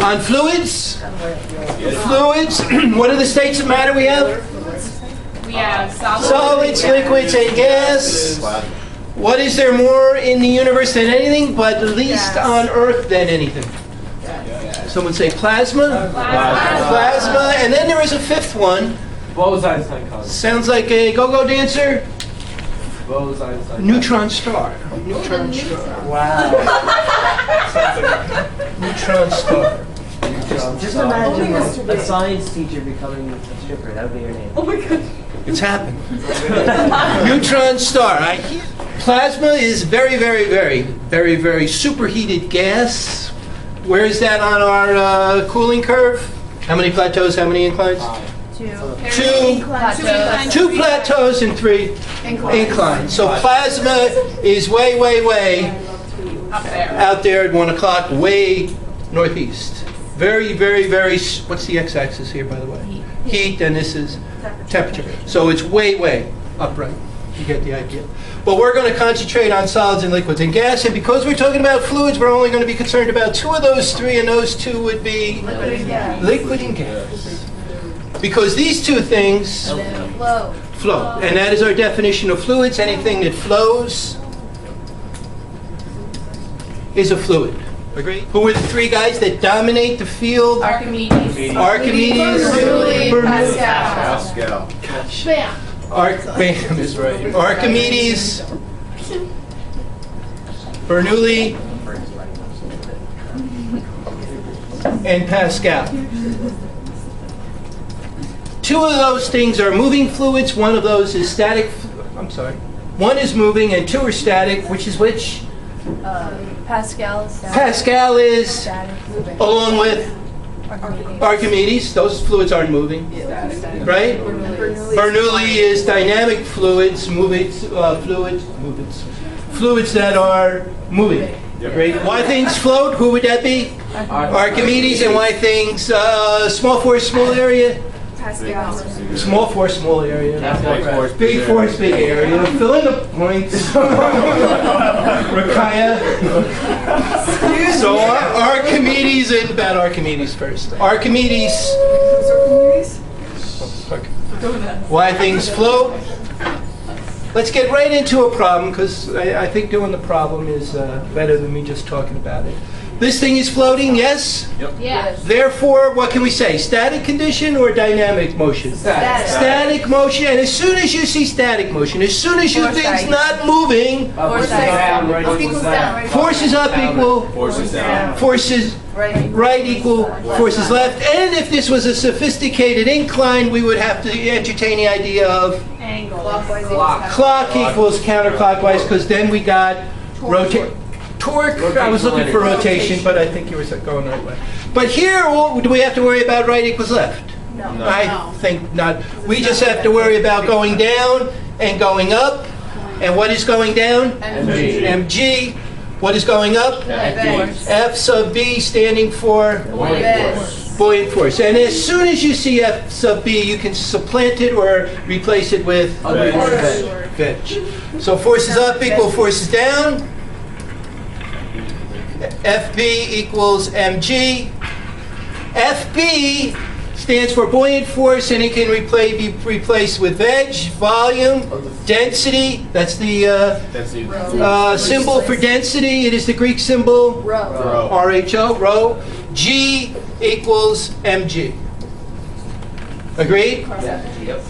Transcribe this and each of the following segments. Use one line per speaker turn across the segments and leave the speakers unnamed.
On fluids? Fluids. What are the states of matter we have?
We have
Solids, liquids, and gas. What is there more in the universe than anything, but least on Earth than anything? Someone say plasma? Plasma. And then there is a fifth one.
What was Einstein called?
Sounds like a go-go dancer.
What was Einstein?
Neutron star. Neutron star.
Wow.
Neutron star.
Just imagine a science teacher becoming a stripper. That would be your name.
Oh my god.
It's happened. Neutron star. Plasma is very, very, very, very, very superheated gas. Where is that on our cooling curve? How many plateaus? How many inclines? Two plateaus and 3 inclines. So plasma is way, way, way out there at 1 o'clock, way northeast. Very, very, very. What's the x-axis here, by the way? Heat, and this is temperature. So it's way, way upright. You get the idea. But we're going to concentrate on solids and liquids and gas, and because we're talking about fluids, we're only going to be concerned about 2 of those 3, and those 2 would be liquid and gas. Because these 2 things flow. And that is our definition of fluids. Anything that flows is a fluid. Agree? Who are the 3 guys that dominate the field?
Archimedes.
Bernoulli,
Pascal.
Bam is right. Archimedes, Bernoulli, and Pascal. 2 of those things are moving fluids. 1 of those is static. I'm sorry. 1 is moving and 2 are static. Which is which?
Pascal
is along with Archimedes. Those fluids aren't moving, right? Bernoulli is dynamic fluids, fluids that are moving. Right? Why things float? Who would that be? Archimedes. And why things small force, small area?
Pascal.
Small force, small area. Big force, big area. Fill in the blanks. Rakaya. So Archimedes, and about Archimedes first. Archimedes. Why things float. Let's get right into a problem, because I think doing the problem is better than me just talking about it. This thing is floating, yes?
Yep.
Yes.
Therefore, what can we say? Static condition or dynamic motion? Static motion. And as soon as you see static motion, as soon as you think it's not moving,
Force
forces up equal
Forces down.
forces right equal forces left. And if this was a sophisticated incline, we would have to entertain the idea of
Angle.
clock equals counterclockwise, because then we got torque. I was looking for rotation, but I think you were going the right way. But here, do we have to worry about right equals left?
No.
I think not. We just have to worry about going down and going up. And what is going down? mg. What is going up? F sub b, standing for buoyant force. And as soon as you see F sub b, you can supplant it or replace it with veg. So forces up equal forces down. FB equals mg. FB stands for buoyant force, and it can be replaced with veg, volume, density. That's the symbol for density. It is the Greek symbol RHO, rho. G equals mg. Agreed?
Yep.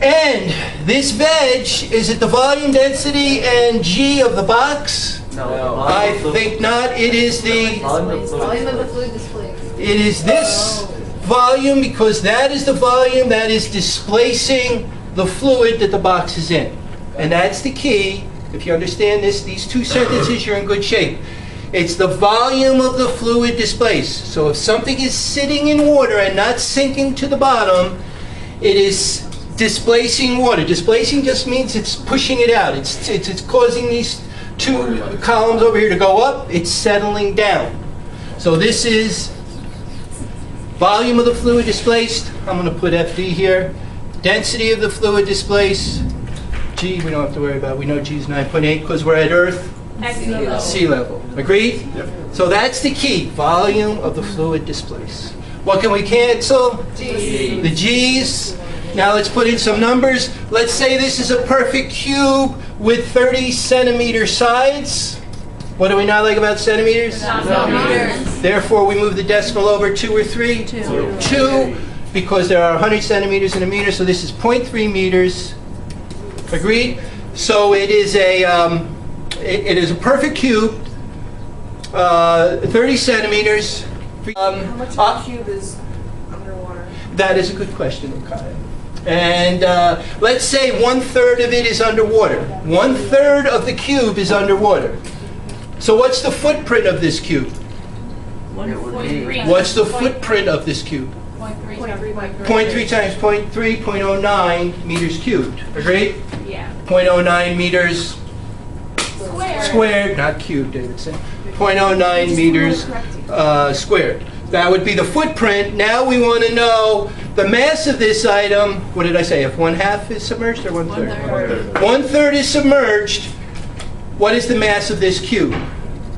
And this veg, is it the volume, density, and G of the box?
No.
I think not. It is
Volume of the fluid displaced.
it is this volume, because that is the volume that is displacing the fluid that the box is in. And that's the key. If you understand these 2 sentences, you're in good shape. It's the volume of the fluid displaced. So if something is sitting in water and not sinking to the bottom, it is displacing water. Displacing just means it's pushing it out. It's causing these 2 columns over here to go up. It's settling down. So this is volume of the fluid displaced. I'm going to put FD here. Density of the fluid displaced. G, we don't have to worry about. We know G is 9.8 because we're at Earth. Sea level. Agreed?
Yep.
So that's the key, volume of the fluid displaced. What can we cancel?
G.
The G's. Now let's put in some numbers. Let's say this is a perfect cube with 30 centimeter sides. What do we not like about centimeters?
Meters.
Therefore, we move the decimal over 2 or 3? 2, because there are 100 centimeters in a meter, so this is 0.3 meters. Agreed? So it is a perfect cube, 30 centimeters.
How much of the cube is underwater?
That is a good question, okay. And let's say 1/3 of it is underwater. 1/3 of the cube is underwater. So what's the footprint of this cube? What's the footprint of this cube? 0.3 times 0.3, 0.09 meters cubed. Agreed?
Yeah.
0.09 meters squared, not cubed, Davidson. 0.09 meters squared. That would be the footprint. Now we want to know the mass of this item. What did I say? If 1/2 is submerged or 1/3? 1/3 is submerged. What is the mass of this cube?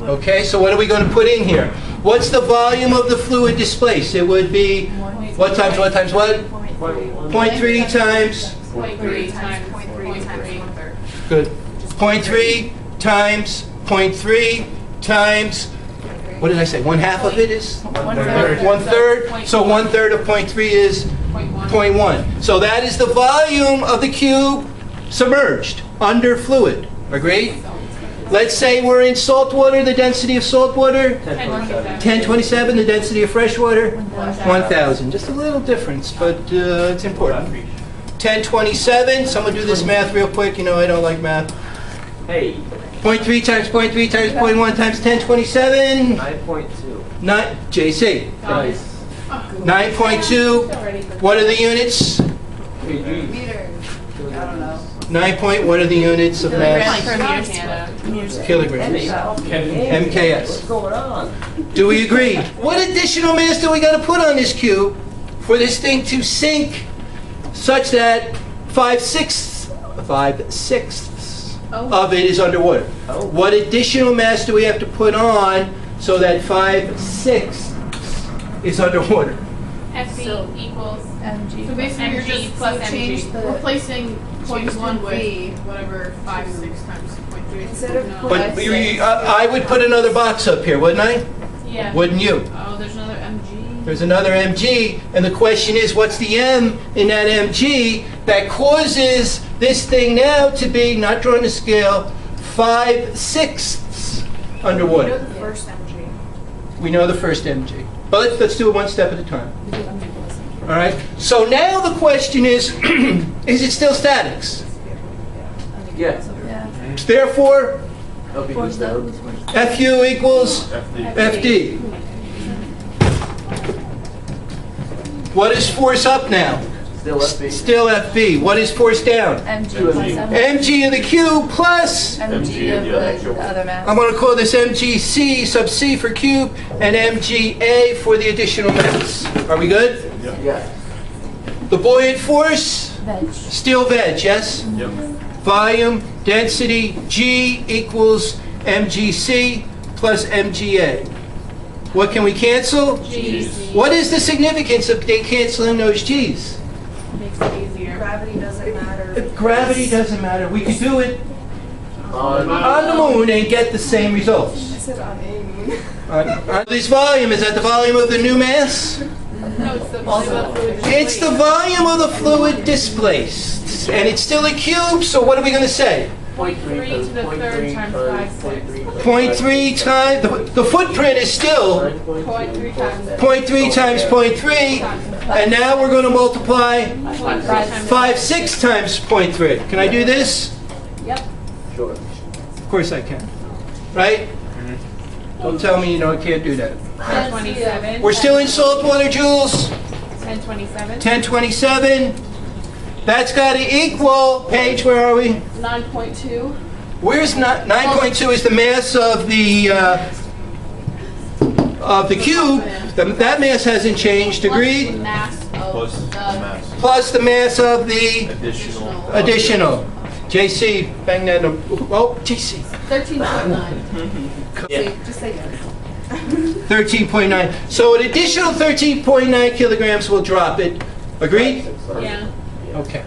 Okay, so what are we going to put in here? What's the volume of the fluid displaced? It would be what times what times what? 0.3 times.
0.3 times 0.3 times 1/3.
Good. 0.3 times 0.3 times. What did I say? 1/2 of it is 1/3. So 1/3 of 0.3 is 0.1. So that is the volume of the cube submerged under fluid. Agreed? Let's say we're in salt water. The density of salt water 1027. The density of fresh water 1000. Just a little difference, but it's important. 1027. Someone do this math real quick. You know I don't like math.
Hey,
0.3 times 0.3 times 0.1 times 1027.
9.2.
JC.
Nice.
9.2. What are the units?
Meters. I don't know.
9 what are the units of mass? Kilograms. MKS.
What's going on?
Do we agree? What additional mass do we got to put on this cube for this thing to sink such that 5/6 of it is underwater?
Oh.
What additional mass do we have to put on so that 5/6 is underwater?
FB equals
MG.
So basically you're just
plus change
MG.
the
Replacing
change
0.1
the
with
V.
whatever 5, 6 times 0.3.
Instead of
No.
But I would put another box up here, wouldn't I?
Yeah.
Wouldn't you?
Oh, there's another MG.
There's another mg, and the question is, what's the m in that mg that causes this thing now to be, not drawn to scale, 5/6 underwater?
The first MG.
We know the first mg. But let's do it one step at a time. All right? So now the question is it still statics?
Yeah.
Yeah.
Therefore,
Force that.
Fu equals Fd. What is force up now?
Still FB.
Still Fb. What is force down?
MG
Two
plus
MG.
MG.
mg of the cube plus,
MG of the other mass.
I'm going to call this mgc sub c for cube, and mga for the additional mass. Are we good?
Yeah.
The buoyant force,
Veg.
still veg, yes?
Yep.
Volume, density, G equals mgc plus mga. What can we cancel?
G's.
What is the significance of canceling those G's?
Makes it easier.
Gravity doesn't matter.
Gravity doesn't matter. We could do it
On
on the moon and get the same results.
I said on a moon.
This volume, is that the volume of the new mass?
No, it's the volume of fluid.
It's the volume of the fluid displaced. And it's still a cube, so what are we going to say?
0.3 to the third times 5/6.
0.3 times, the footprint is still
0.3 times
0.3 times 0.3, and now we're going to multiply 5/6 times 0.3. Can I do this?
Sure.
Of course I can. Right? Don't tell me I can't do that.
1027.
We're still in salt water, Jules.
1027.
1027. That's got to equal, Paige, where are we?
9.2.
Where's 9.2 is the mass of the cube. That mass hasn't changed, agreed?
Mass of
Plus the mass.
Plus the mass of the
Additional.
additional. JC, bang that. Oh, JC.
13.9. Just say yes.
13.9. So an additional 13.9 kilograms will drop it. Agreed?
Yeah.
Okay.